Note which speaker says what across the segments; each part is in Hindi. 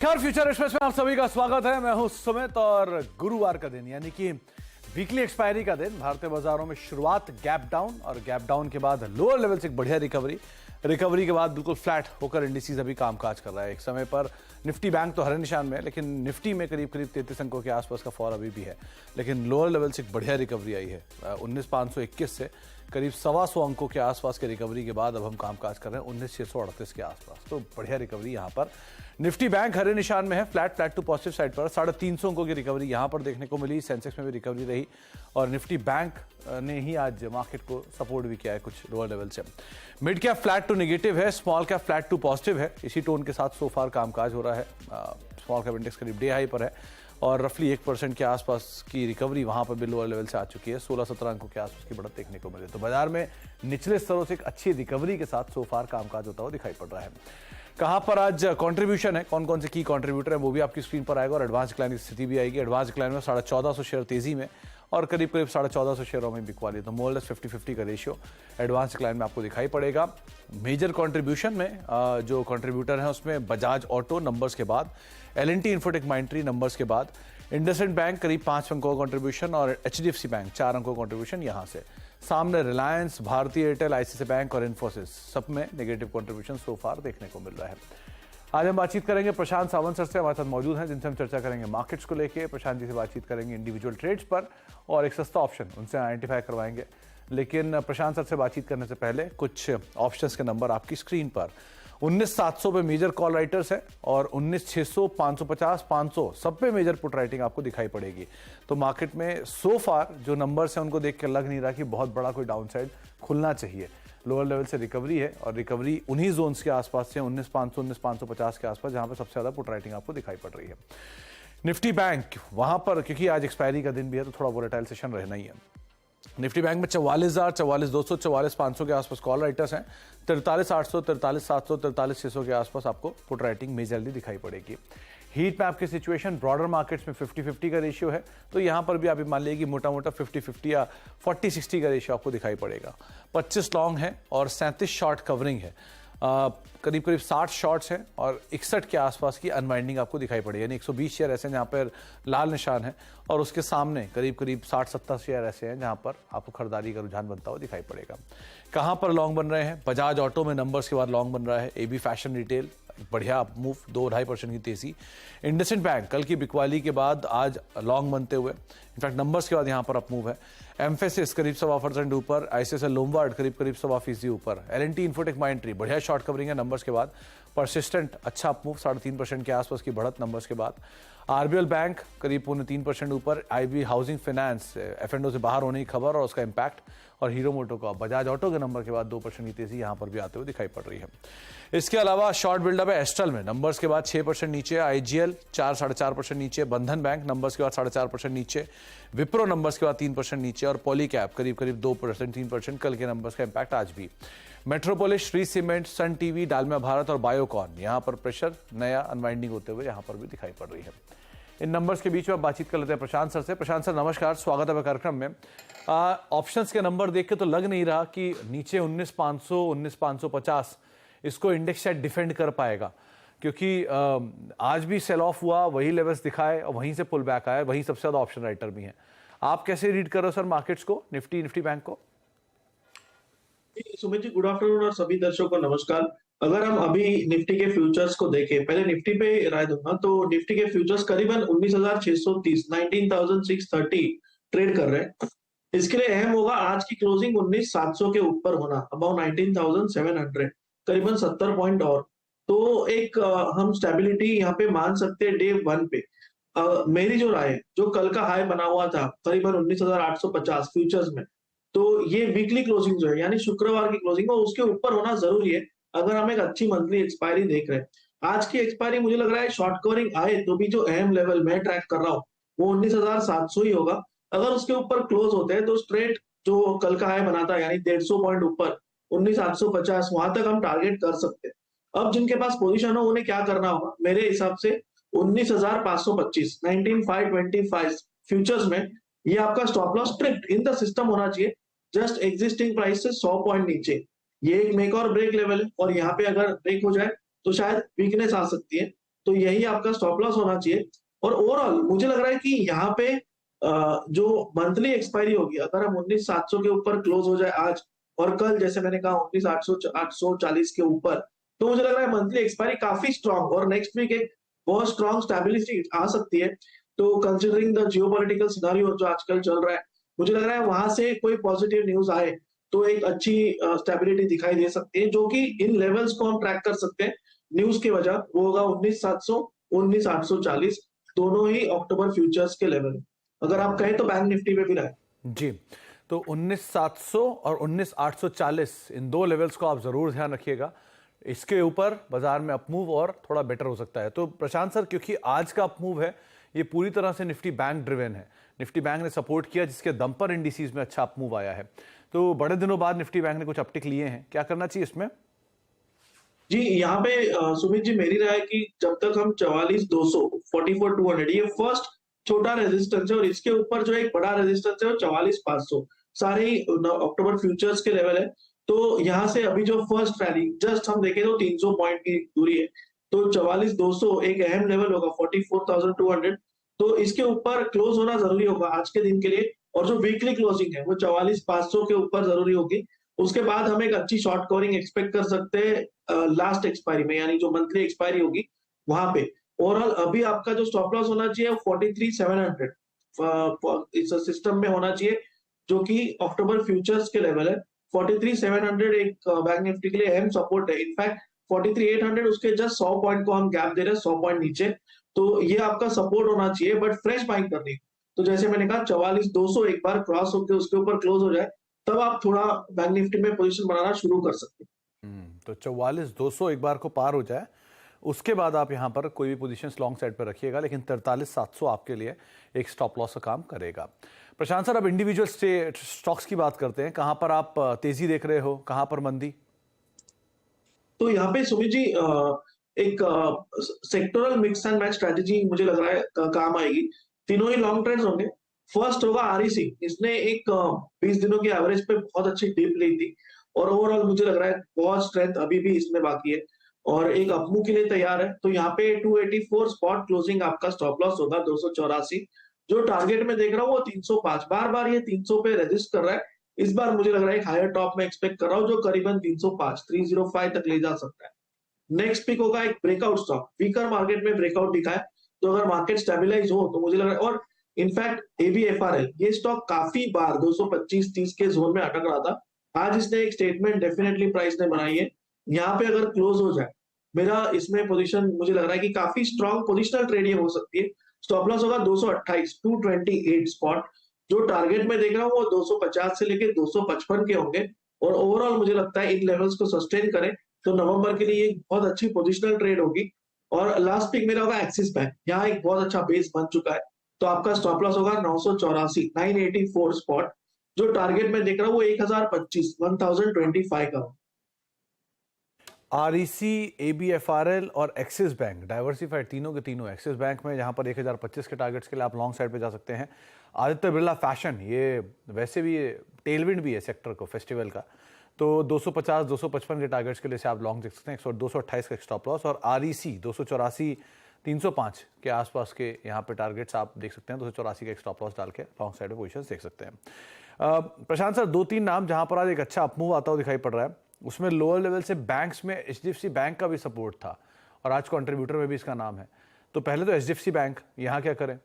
Speaker 1: खैर फ्यूचर एक्सप्रेस में आप सभी का स्वागत है। मैं हूं सुमित और गुरुवार का दिन यानी कि वीकली एक्सपायरी का दिन भारतीय बाजारों में शुरुआत गैप डाउन और गैप डाउन के बाद लोअर लेवल से एक बढ़िया रिकवरी के बाद बिल्कुल फ्लैट होकर इंडिसेस अभी कामकाज कर रहा है। एक समय पर निफ्टी बैंक तो हरे निशान में है, लेकिन निफ्टी में करीब 33 अंकों के आसपास का फॉल अभी भी है, लेकिन लोअर लेवल से एक बढ़िया रिकवरी आई है। 19,521 से करीब 125 अंकों के आसपास के रिकवरी के बाद अब हम कामकाज कर रहे हैं 19,638 के आसपास। तो बढ़िया रिकवरी यहाँ पर। निफ्टी बैंक हरे निशान में है, फ्लैट टू पॉजिटिव साइड पर 350 अंकों की रिकवरी यहाँ पर देखने को मिली। सेंसेक्स में भी रिकवरी रही और निफ्टी बैंक ने ही आज मार्केट को सपोर्ट भी किया है कुछ लोअर लेवल से। Mid cap flat to negative है, small cap flat to positive है। इसी टोन के साथ सो फार कामकाज हो रहा है। स्मॉल कैप इंडेक्स करीब डे हाई पर है और रफली 1% के आसपास की रिकवरी वहां पर भी लोअर लेवल से आ चुकी है। 16-17 अंकों के आसपास की बढ़त देखने को मिली। तो बाजार में निचले स्तरों से एक अच्छी रिकवरी के साथ सो फार कामकाज होता हुआ दिखाई पड़ रहा है। कहां पर आज कंट्रीब्यूशन है, कौन कौन से की कंट्रीब्यूटर है, वो भी आपकी स्क्रीन पर आएगा और एडवांस डिक्लाइन की स्थिति भी आएगी। एडवांस डिक्लाइन में 1450 शेयर तेजी में और करीब 1450 शेयरों में बिकवाली। तो मोर लेस 50-50 का रेशियो एडवांस डिक्लाइन में आपको दिखाई पड़ेगा। मेजर कंट्रीब्यूशन में जो कंट्रीब्यूटर है उसमें बजाज ऑटो नंबर्स के बाद, एल&टी इन्फोटेक माइंट्री नंबर्स के बाद, इंडसइंड बैंक करीब 5 अंकों का कंट्रीब्यूशन और एचडीएफसी बैंक 4 अंकों का कंट्रीब्यूशन। यहां से सामने रिलायंस, भारतीय एयरटेल, आईसीआईसीआई बैंक और इन्फोसिस सब में नेगेटिव कंट्रीब्यूशन सो फार देखने को मिल रहा है। आज हम बातचीत करेंगे प्रशांत सावंत सर से, हमारे साथ मौजूद हैं, जिनसे हम चर्चा करेंगे मार्केट्स को लेके। प्रशांत जी से बातचीत करेंगे इंडिविजुअल ट्रेड्स पर और एक सस्ता ऑप्शन उनसे आइडेंटिफाई करवाएंगे। लेकिन प्रशांत सर से बातचीत करने से पहले कुछ ऑप्शंस के नंबर आपकी स्क्रीन पर। 19,700 पे मेजर कॉल राइटर्स है और 19,600, 550, 500 सब पे मेजर पुट राइटिंग आपको दिखाई पड़ेगी। तो मार्केट में सो फार जो नंबर्स हैं उनको देख के लग नहीं रहा कि बहुत बड़ा कोई डाउनसाइड खुलना चाहिए। लोअर लेवल से रिकवरी है और रिकवरी उन्हीं जोन्स के आसपास से 19,500, 19,550 के आसपास, जहां पर सबसे ज्यादा पुट राइटिंग आपको दिखाई पड़ रही है। निफ्टी बैंक वहां पर, क्योंकि आज एक्सपायरी का दिन भी है तो थोड़ा वोलेटाइल सेशन रहना ही है। निफ्टी बैंक में 44,000, 44,200, 44,500 के आसपास कॉल राइटर्स हैं। 43,800, 43,700, 43,600 के आसपास आपको पुट राइटिंग मेजरली दिखाई पड़ेगी। हीट मैप की सिचुएशन ब्रॉडर मार्केट्स में 50-50 का रेशियो है, तो यहां पर भी आप मान लीजिए कि मोटा मोटा 50-50 या 40-60 का रेशियो आपको दिखाई पड़ेगा। 25 लॉन्ग है और 37 शॉर्ट कवरिंग है। करीब 60 शॉर्ट्स हैं और 61 के आसपास की अनवाइंडिंग आपको दिखाई पड़ेगी। यानी 120 शेयर ऐसे हैं जहां पर लाल निशान है और उसके सामने करीब 60-70 शेयर ऐसे हैं जहां पर आपको खरीदारी का रुझान बनता हुआ दिखाई पड़ेगा। कहां पर लॉन्ग बन रहे हैं? बजाज ऑटो में नंबर्स के बाद लॉन्ग बन रहा है। एबी फैशन रिटेल बढ़िया मूव, 2-2.5% की तेजी। इंडसइंड बैंक कल की बिकवाली के बाद आज लॉन्ग बनते हुए, इनफैक्ट नंबर्स के बाद यहां पर अप मूव है। एम्फेसिस करीब 1.25% ऊपर, आईसीआईसीआई लोम्बार्ड करीब 1.25% ऊपर। एल&टी इन्फोटेक माइंट्री बढ़िया शॉर्ट कवरिंग है नंबर्स के बाद, परसिस्टेंट अच्छा अप मूव, 3.5% के आसपास की बढ़त नंबर्स के बाद। आरबीएल बैंक करीब 3% ऊपर। आईबी हाउसिंग फाइनेंस एफ&ओ से बाहर होने की खबर और उसका इंपैक्ट, और हीरो मोटो का बजाज ऑटो के नंबर के बाद 2% की तेजी यहां पर भी आते हुए दिखाई पड़ रही है। इसके अलावा शॉर्ट बिल्डअप है एस्ट्रल में, नंबर्स के बाद 6% नीचे। आईजीएल 4-4.5% नीचे। बंधन बैंक नंबर्स के बाद 4.5% नीचे। विप्रो नंबर्स के बाद 3% नीचे और पॉलीकैप करीब 2%, 3%। कल के नंबर्स का इंपैक्ट आज भी। Metropolis, Shri cement, Sun TV, Dalmia Bharat और बायोकॉन, यहां पर प्रेशर नया अनवाइंडिंग होते हुए यहां पर भी दिखाई पड़ रही है। इन नंबर्स के बीच में बातचीत कर लेते हैं प्रशांत सर से। प्रशांत सर नमस्कार, स्वागत है कार्यक्रम में। ऑप्शंस के नंबर देख के तो लग नहीं रहा कि नीचे 19,500, 19,550 इसको इंडेक्स शायद डिफेंड कर पाएगा, क्योंकि आज भी सेल ऑफ हुआ, वही लेवल्स दिखाए और वहीं से पुल बैक आया, वहीं सबसे ज्यादा ऑप्शन राइटर भी हैं। आप कैसे रीड कर रहे हो सर मार्केट्स को, निफ्टी बैंक को?
Speaker 2: सुमित जी, गुड आफ्टरनून और सभी दर्शकों को नमस्कार। अगर हम अभी निफ्टी के फ्यूचर्स को देखें, पहले निफ्टी पे राय दूंगा, तो निफ्टी के फ्यूचर्स करीबन 19,630, 19,630 ट्रेड कर रहे हैं। इसके लिए अहम होगा आज की क्लोजिंग 19,700 के ऊपर होना, अबाउट 19,700, करीबन 70 पॉइंट और। तो एक हम स्टेबिलिटी यहाँ पे मान सकते हैं डे 1 पे। मेरी जो राय है, जो कल का हाई बना हुआ था करीबन 19,850 फ्यूचर्स में, तो ये वीकली क्लोजिंग जो है यानी शुक्रवार की क्लोजिंग, और उसके ऊपर होना जरूरी है अगर हम एक अच्छी मंथली एक्सपायरी देख रहे हैं। आज की एक्सपायरी मुझे लग रहा है शॉर्ट कवरिंग आए तो भी जो अहम लेवल मैं ट्रैक कर रहा हूँ वो 19,700 ही होगा। अगर उसके ऊपर क्लोज होते हैं तो स्ट्रेट जो कल का हाई बना था यानी 150 पॉइंट ऊपर 19,850 वहां तक हम टारगेट कर सकते हैं। अब जिनके पास पोजीशन हो उन्हें क्या करना होगा, मेरे हिसाब से 19,525, 19,525 फ्यूचर्स में ये आपका stop loss strict in the system होना चाहिए, जस्ट एग्जिस्टिंग प्राइस से 100 पॉइंट नीचे। ये एक मेक और ब्रेक लेवल है और यहाँ पे अगर ब्रेक हो जाए तो शायद वीकनेस आ सकती है। तो यही आपका स्टॉप लॉस होना चाहिए। और ओवरऑल मुझे लग रहा है कि यहाँ पे जो मंथली एक्सपायरी होगी, अगर हम 19,700 के ऊपर क्लोज हो जाए आज और कल जैसे मैंने कहा 19,840 के ऊपर, तो मुझे लग रहा है मंथली एक्सपायरी काफी स्ट्रांग और नेक्स्ट वीक एक बहुत स्ट्रांग स्टेबिलिटी आ सकती है। तो कंसिडरिंग द जियोपॉलिटिकल सिनेरियो जो आजकल चल रहा है, मुझे लग रहा है वहां से कोई पॉजिटिव न्यूज आए तो एक अच्छी स्टेबिलिटी दिखाई दे सकती है, जो कि इन लेवल्स को हम ट्रैक कर सकते हैं न्यूज के वजह। वो होगा 19,700, 19,840, दोनों ही अक्टूबर फ्यूचर्स के लेवल। अगर आप कहें तो बैंक निफ्टी पे भी रहे।
Speaker 1: जी, तो 19,700 और 19,840 इन दो लेवल्स को आप जरूर ध्यान रखिएगा। इसके ऊपर बाजार में अपमूव और थोड़ा बेटर हो सकता है। तो प्रशांत सर, क्योंकि आज का अपमूव है ये पूरी तरह से निफ्टी बैंक ड्रिवन है, निफ्टी बैंक ने सपोर्ट किया जिसके दम पर इंडिसेस में अच्छा अपमूव आया है। तो बड़े दिनों बाद निफ्टी बैंक ने कुछ अपटिक लिए हैं, क्या करना चाहिए इसमें?
Speaker 2: जी, यहाँ पे सुमित जी मेरी राय है कि जब तक हम 44,200, 44,200, ये फर्स्ट छोटा रेजिस्टेंस है और इसके ऊपर जो एक बड़ा रेजिस्टेंस है वो 44,500, सारे ही अक्टूबर फ्यूचर्स के लेवल है। तो यहाँ से अभी जो फर्स्ट रैली जस्ट हम देखें तो 300 पॉइंट की दूरी है, तो 44,200 एक अहम लेवल होगा, 44,200। तो इसके ऊपर क्लोज होना जरूरी होगा आज के दिन के लिए, और जो वीकली क्लोजिंग है वो 44,500 के ऊपर जरूरी होगी। उसके बाद हम एक अच्छी शॉर्ट कवरिंग एक्सपेक्ट कर सकते हैं लास्ट एक्सपायरी में, यानी जो मंथली एक्सपायरी होगी वहां पे। ओवरऑल अभी आपका जो स्टॉप लॉस होना चाहिए 43,700 इस सिस्टम में होना चाहिए, जो कि अक्टूबर फ्यूचर्स के लेवल है। 43,700 एक बैंक निफ्टी के लिए अहम सपोर्ट है। इनफैक्ट 43,800 उसके जस्ट 100 पॉइंट को हम गैप दे रहे हैं, 100 पॉइंट नीचे। तो ये आपका सपोर्ट होना चाहिए, बट फ्रेश बाइंग करनी। तो जैसे मैंने कहा 44,200 एक बार क्रॉस होकर उसके ऊपर क्लोज हो जाए, तब आप थोड़ा बैंक निफ्टी में पोजीशन बनाना शुरू कर सकते हैं।
Speaker 1: तो 44,200 एक बार को पार हो जाए, उसके बाद आप यहाँ पर कोई भी पोजीशन लॉन्ग साइड पर रखिएगा, लेकिन 43,700 आपके लिए एक स्टॉप लॉस का काम करेगा। प्रशांत सर, अब इंडिविजुअल स्टॉक्स की बात करते हैं। कहां पर आप तेजी देख रहे हो, कहां पर मंदी?
Speaker 2: तो यहाँ पे सुमित जी एक sectoral mix and match strategy मुझे लग रहा है काम आएगी। तीनों ही लॉन्ग ट्रेंड्स होंगे। फर्स्ट होगा आरईसी, इसने एक 20 दिनों की एवरेज पे बहुत अच्छी डिप ली थी और ओवरऑल मुझे लग रहा है बहुत स्ट्रेंथ अभी भी इसमें बाकी है और एक अपमूव के लिए तैयार है। तो यहाँ पे 284 स्पॉट क्लोजिंग आपका स्टॉप लॉस होगा, 284। जो टारगेट में देख रहा हूँ वो 305, बार बार ये 300 पे रजिस्ट कर रहा है। इस बार मुझे लग रहा है एक हायर टॉप में एक्सपेक्ट कर रहा हूँ, जो करीबन 305, 305 तक ले जा सकता है। नेक्स्ट पिक होगा एक ब्रेकआउट स्टॉक, वीकर मार्केट में ब्रेकआउट दिखा है, तो अगर मार्केट स्टेबलाइज हो तो मुझे लग रहा है। और इनफैक्ट एबीएफआरएल, ये स्टॉक काफी बार 225-30 के जोन में अटक रहा था। आज इसने एक स्टेटमेंट डेफिनेटली प्राइस ने बनाई है, यहाँ पे अगर क्लोज हो जाए, मेरा इसमें पोजीशन मुझे लग रहा है कि काफी स्ट्रॉन्ग पोजिशनल ट्रेड ये हो सकती है। स्टॉप लॉस होगा 228, 228 स्पॉट। जो टारगेट में देख रहा हूँ वो 250 से लेके 255 के होंगे और ओवरऑल मुझे लगता है इन लेवल्स को सस्टेन करें तो नवंबर के लिए एक बहुत अच्छी पोजिशनल ट्रेड होगी। और लास्ट पिक मेरा होगा एक्सिस बैंक, यहाँ एक बहुत अच्छा बेस बन चुका है, तो आपका स्टॉप लॉस होगा 984, 984 स्पॉट। जो टारगेट में देख रहा हूँ वो 1025, 1025 का हो।
Speaker 1: आरईसी, एबीएफआरएल और एक्सिस बैंक डाइवर्सिफाइड, तीनों के तीनों। एक्सिस बैंक में जहां पर 1025 के टारगेट्स के लिए आप लॉन्ग साइड पे जा सकते हैं। आदित्य बिरला फैशन, ये वैसे भी टेलविंड भी है सेक्टर को, फेस्टिवल का, तो 250, 255 के टारगेट्स के लिए से आप लॉन्ग देख सकते हैं। 228 का स्टॉप लॉस। और आरईसी 284, 305 के आसपास के यहाँ पे टारगेट्स आप देख सकते हैं। 284 का एक स्टॉप लॉस डाल के लॉन्ग साइड में पोजीशन देख सकते हैं। प्रशांत सर, 2-3 नाम जहां पर आज एक अच्छा अपमूव आता हुआ दिखाई पड़ रहा है, उसमें लोअर लेवल से बैंक्स में एचडीएफसी बैंक का भी सपोर्ट था और आज कंट्रीब्यूटर में भी इसका नाम है। तो पहले तो एचडीएफसी बैंक, यहाँ क्या करें?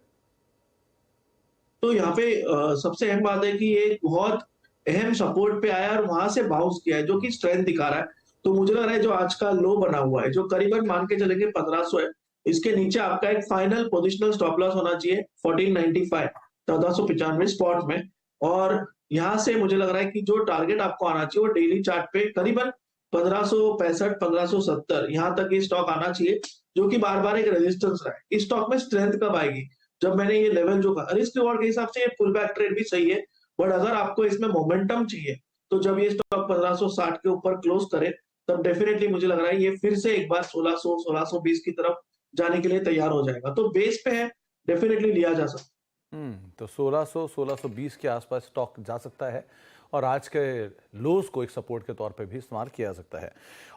Speaker 2: तो यहाँ पे सबसे अहम बात है कि ये बहुत अहम सपोर्ट पे आया और वहां से बाउंस किया है, जो कि स्ट्रेंथ दिखा रहा है। तो मुझे लग रहा है जो आज का लो बना हुआ है, जो करीबन मान के चलेंगे 1500 है, इसके नीचे आपका एक फाइनल पोजिशनल स्टॉप लॉस होना चाहिए 1495, 1495 स्पॉट में। और यहाँ से मुझे लग रहा है कि जो टारगेट आपको आना चाहिए वो डेली चार्ट पे करीबन 1565, 1570 यहाँ तक ये स्टॉक आना चाहिए, जो कि बार बार एक रेजिस्टेंस रहा है। इस स्टॉक में स्ट्रेंथ कब आएगी? जब मैंने ये लेवल जो कहा, रिस्क रिवॉर्ड के हिसाब से ये पुल बैक ट्रेड भी सही है, बट अगर आपको इसमें मोमेंटम चाहिए तो जब ये स्टॉक 1560 के ऊपर क्लोज करे, तब डेफिनेटली मुझे लग रहा है ये फिर से एक बार 1600, 1620 की तरफ जाने के लिए तैयार हो जाएगा। तो बेस पे है, डेफिनेटली लिया जा सकता है।
Speaker 1: तो 1600, 1620 के आसपास स्टॉक जा सकता है और आज के लोज को एक सपोर्ट के तौर पे भी इस्तेमाल किया जा सकता है।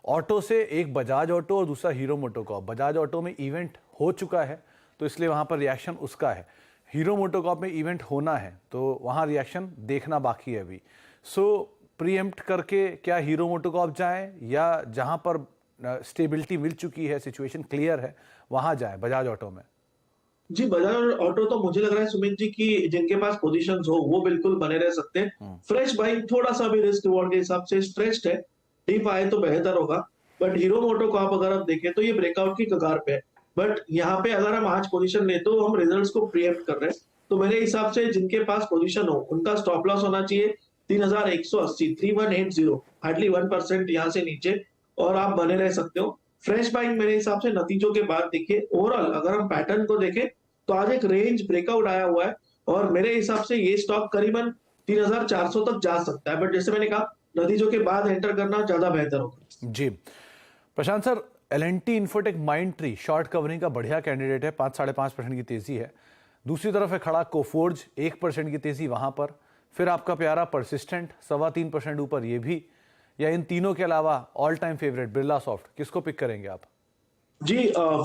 Speaker 1: ऑटो से एक बजाज ऑटो और दूसरा हीरो मोटोकॉर्प। बजाज ऑटो में इवेंट हो चुका है तो इसलिए वहाँ पर रिएक्शन उसका है। हीरो मोटोकॉर्प में इवेंट होना है तो वहाँ रिएक्शन देखना बाकी है अभी। सो प्रीएम्प्ट करके क्या हीरो मोटोकॉर्प जाए या जहाँ पर स्टेबिलिटी मिल चुकी है, सिचुएशन क्लियर है, वहाँ जाए बजाज ऑटो में?
Speaker 2: जी, बजाज ऑटो तो मुझे लग रहा है सुमित जी कि जिनके पास पोजीशंस हो वो बिल्कुल बने रह सकते हैं। फ्रेश बाइंग थोड़ा सा भी रिस्क रिवॉर्ड के हिसाब से स्ट्रेच्ड है, डीप आए तो बेहतर होगा। बट हीरो मोटो को आप अगर आप देखें तो ये ब्रेकआउट की कगार पे है। बट यहाँ पे अगर हम आज पोजीशन ले तो हम रिजल्ट्स को प्रीएम्प्ट कर रहे हैं। तो मेरे हिसाब से जिनके पास पोजीशन हो उनका स्टॉप लॉस होना चाहिए 3180, 3180, हार्डली 1% यहाँ से नीचे, और आप बने रह सकते हो। फ्रेश बाइंग मेरे हिसाब से नतीजों के बाद देखिए, ओवरऑल अगर हम पैटर्न को देखें तो आज एक रेंज ब्रेकआउट आया हुआ है और मेरे हिसाब से ये स्टॉक करीबन 3400 तक जा सकता है। बट जैसे मैंने कहा, नतीजों के बाद एंटर करना ज्यादा बेहतर होगा।
Speaker 1: जी Prashant sir, L&T infotech Mindtree short covering का बढ़िया कैंडिडेट है, 5-5.5% की तेजी है। दूसरी तरफ है खड़ा कोफोर्ज, 1% की तेजी वहां पर। फिर आपका प्यारा परसिस्टेंट 3.25% ऊपर, ये भी। या इन तीनों के अलावा all time favourite Birla soft, किसको पिक करेंगे आप?
Speaker 2: जी,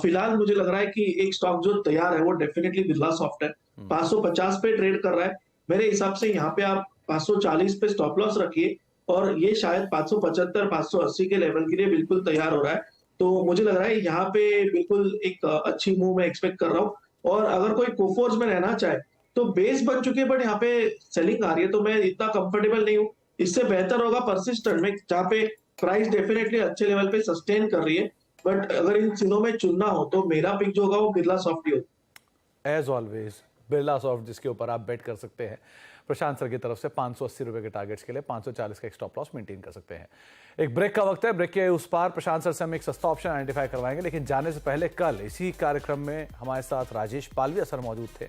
Speaker 2: फिलहाल मुझे लग रहा है कि एक स्टॉक जो तैयार है वो डेफिनेटली बिरला सॉफ्ट है। 550 पे ट्रेड कर रहा है। मेरे हिसाब से यहाँ पे आप 540 पे स्टॉप लॉस रखिए और ये शायद 575 580 के लेवल के लिए बिल्कुल तैयार हो रहा है। तो मुझे लग रहा है यहाँ पे बिल्कुल एक अच्छी मूव मैं एक्सपेक्ट कर रहा हूँ। और अगर कोई कोफोर्स में रहना चाहे तो बेस बन चुके हैं, बट यहाँ पे सेलिंग आ रही है तो मैं इतना कंफर्टेबल नहीं हूँ। इससे बेहतर होगा परसिस्टेंट में, जहाँ पे प्राइस डेफिनेटली अच्छे लेवल पे सस्टेन कर रही है। बट अगर इन तीनों में चुनना हो तो मेरा पिक जो होगा वो बिरला सॉफ्ट ही होगा।
Speaker 1: एज ऑलवेज बिरला सॉफ्ट, जिसके ऊपर आप बेट कर सकते हैं। प्रशांत सर की तरफ से 580 रुपए के टारगेट्स के लिए 540 का एक स्टॉप लॉस मेंटेन कर सकते हैं। एक ब्रेक का वक्त है, ब्रेक के उस पार प्रशांत सर से हम एक सस्ता ऑप्शन आइडेंटिफाई करवाएंगे, लेकिन जाने से पहले कल इसी कार्यक्रम में हमारे साथ राजेश पालवी सर मौजूद थे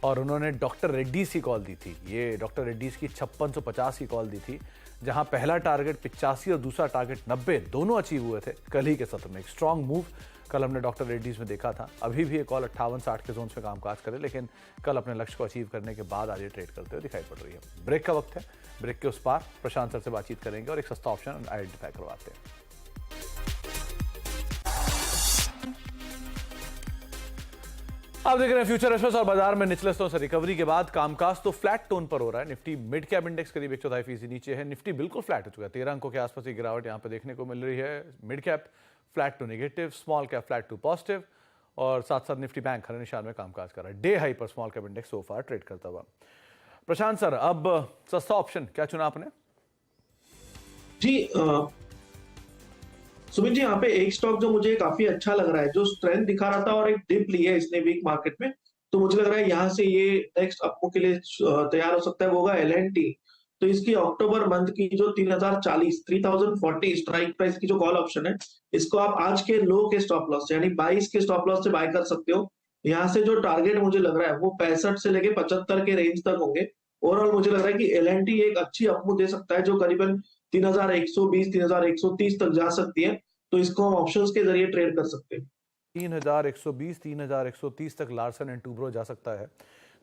Speaker 1: और उन्होंने डॉक्टर रेड्डीज की कॉल दी थी। ये डॉक्टर रेड्डीज की 5650 की कॉल दी थी, जहां पहला टारगेट 85 और दूसरा टारगेट 90 दोनों अचीव हुए थे कल ही के सत्र में। एक स्ट्रॉन्ग मूव कल हमने डॉक्टर रेड्डीज में देखा था। अभी भी ये कॉल 58-60 के जोन में कामकाज करे, लेकिन कल अपने लक्ष्य को अचीव करने के बाद आज ये ट्रेड करते हुए दिखाई पड़ रही है। ब्रेक का वक्त है, ब्रेक के उस पार प्रशांत सर से बातचीत करेंगे और एक सस्ता ऑप्शन आइडेंटिफाई करवाते हैं। आप देख रहे हैं फ्यूचर एक्सप्रेस और बाजार में निचले स्तरों से रिकवरी के बाद कामकाज तो फ्लैट टोन पर हो रहा है। निफ्टी मिड कैप इंडेक्स करीब 1/4% नीचे है। निफ्टी बिल्कुल फ्लैट हो चुका है, 13 अंकों के आसपास की गिरावट यहां पर देखने को मिल रही है। Mid cap flat to negative, small cap flat to positive, और साथ साथ निफ्टी बैंक हरे निशान में कामकाज कर रहा है। डे हाई पर small cap index sofa trade करता हुआ। प्रशांत सर, अब सस्ता ऑप्शन क्या चुना आपने?
Speaker 2: जी, सुमित जी, यहाँ पे एक स्टॉक जो मुझे काफी अच्छा लग रहा है, जो स्ट्रेंथ दिखा रहा था और एक डिप ली है इसने वीक मार्केट में, तो मुझे लग रहा है यहाँ से ये नेक्स्ट अपमूव के लिए तैयार हो सकता है, वो होगा L&T। तो इसकी अक्टूबर मंथ की जो 3040 स्ट्राइक प्राइस की जो कॉल ऑप्शन है, इसको आप आज के लो के स्टॉप लॉस यानी 22 के स्टॉप लॉस से बाय कर सकते हो। यहाँ से जो टारगेट मुझे लग रहा है वो 65 से लेके 75 के रेंज तक होंगे। ओवरऑल मुझे लग रहा है कि L&T एक अच्छी अपमूव दे सकता है, जो करीबन 3120 3130 तक जा सकती है। तो इसको हम ऑप्शंस के जरिए ट्रेड कर सकते हैं।
Speaker 1: 3120 3130 तक लार्सन एंड टूब्रो जा सकता है।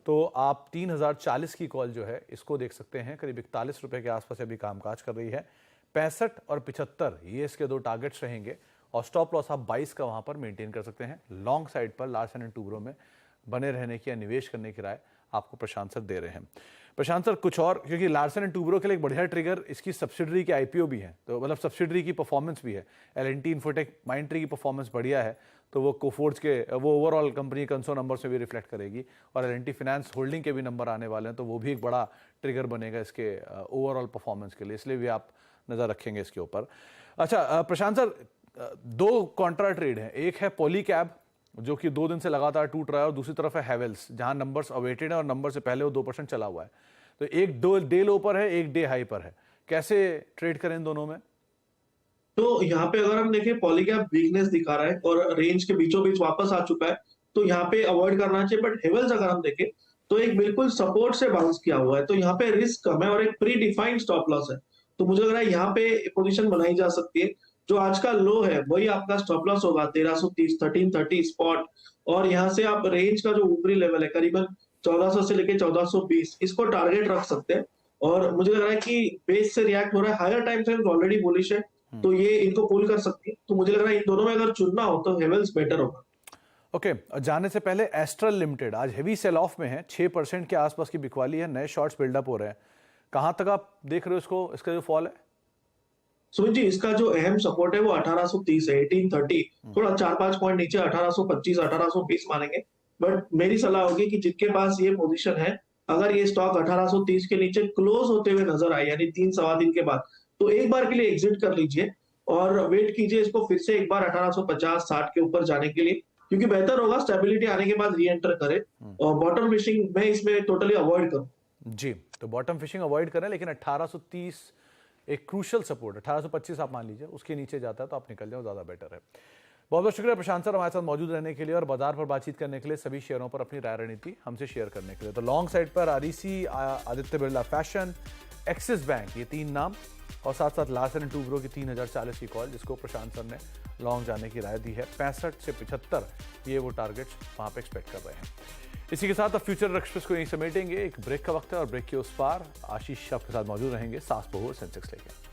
Speaker 1: तो आप 3040 की कॉल जो है इसको देख सकते हैं, करीब 41 रुपए के आसपास अभी कामकाज कर रही है। 65 और 75 ये इसके दो टारगेट्स रहेंगे और स्टॉप लॉस आप 22 का वहां पर मेंटेन कर सकते हैं। लॉन्ग साइड पर लार्सन एंड टूब्रो में बने रहने की या निवेश करने की राय आपको प्रशांत सर दे रहे हैं। प्रशांत सर, कुछ और, क्योंकि लार्सन एंड टूब्रो के लिए एक बढ़िया ट्रिगर इसकी सब्सिडरी की आईपीओ भी है, तो मतलब सब्सिडरी की परफॉर्मेंस भी है। L&T इन्फोटेक माइंडट्री की परफॉर्मेंस बढ़िया है, तो वो कोफोर्ज के वो ओवरऑल कंपनी कंसो नंबर से भी रिफ्लेक्ट करेगी और L&T फाइनेंस होल्डिंग के भी नंबर आने वाले हैं, तो वो भी एक बड़ा ट्रिगर बनेगा इसके ओवरऑल परफॉर्मेंस के लिए, इसलिए भी आप नजर रखेंगे इसके ऊपर। अच्छा प्रशांत सर, दो कॉन्ट्रा ट्रेड है, एक है पॉलीकैब जो कि 2 दिन से लगातार टूट रहा है, और दूसरी तरफ है हैवेल्स जहां नंबर्स अवेटेड है और नंबर से पहले वो 2% चला हुआ है। तो एक डे लो पर है, एक डे हाई पर है, कैसे ट्रेड करें इन दोनों में?
Speaker 2: तो यहाँ पे अगर हम देखें, पॉलीकैब वीकनेस दिखा रहा है और रेंज के बीचों बीच वापस आ चुका है, तो यहाँ पे अवॉइड करना चाहिए। बट हेवल्स अगर हम देखें तो एक बिल्कुल सपोर्ट से बाउंस किया हुआ है, तो यहाँ पे रिस्क कम है और एक प्री डिफाइंड स्टॉप लॉस है। तो मुझे लग रहा है यहाँ पे पोजीशन बनाई जा सकती है। जो आज का लो है वही आपका स्टॉप लॉस होगा, 1330 1330 स्पॉट, और यहाँ से आप रेंज का जो ऊपरी लेवल है करीबन 1400 से लेके 1420, इसको टारगेट रख सकते हैं। और मुझे लग रहा है कि बेस से रिएक्ट हो रहा है, higher time frame already bullish है, तो ये इनको पुल कर सकती है। तो मुझे लग रहा है इन दोनों में अगर चुनना हो तो हेवेल्स बेटर होगा।
Speaker 1: ओके, जाने से पहले एस्ट्रल लिमिटेड आज हेवी सेल ऑफ में है, 6% के आसपास की बिकवाली है, नए शॉर्ट्स बिल्डअप हो रहे हैं। कहां तक आप देख रहे हो इसको, इसका जो फॉल है?
Speaker 2: सुमित जी, इसका जो अहम सपोर्ट है वो 1830 है, 1830, थोड़ा 4-5 पॉइंट नीचे 1825 1820 मानेंगे। बट मेरी सलाह होगी कि जिनके पास ये पोजीशन है, अगर ये स्टॉक 1830 के नीचे क्लोज होते हुए नजर आए, यानी 3-सवा दिन के बाद, तो एक बार के लिए एग्जिट कर लीजिए और वेट कीजिए इसको फिर से एक बार 1850-60 के ऊपर जाने के लिए, क्योंकि बेहतर होगा स्टेबिलिटी आने के बाद री एंटर करे। और बॉटम फिशिंग मैं इसमें टोटली अवॉइड करूं।
Speaker 1: जी, तो बॉटम फिशिंग अवॉइड करें, लेकिन 1830 एक क्रूशल सपोर्ट है। 1825 आप मान लीजिए, उसके नीचे जाता है तो आप निकल जाओ, ज़्यादा बेटर है। बहुत बहुत शुक्रिया प्रशांत सर हमारे साथ मौजूद रहने के लिए और बाजार पर बातचीत करने के लिए, सभी शेयरों पर अपनी राय रणनीति हमसे शेयर करने के लिए। तो लॉन्ग साइड पर REC, Aditya Birla fashion, axis bank, ये 3 नाम, और साथ साथ लार्सन एंड टूब्रो की 3040 की कॉल, जिसको प्रशांत सर ने लॉन्ग जाने की राय दी है। 65 से 75 ये वो टारगेट्स वहाँ पे एक्सपेक्ट कर रहे हैं। इसी के साथ अब फ्यूचर एक्सप्रेस को यहीं समेटेंगे। एक ब्रेक का वक्त है और ब्रेक के उस पार आशीष आपके साथ मौजूद रहेंगे, सास बहू और सेंसेक्स लेके।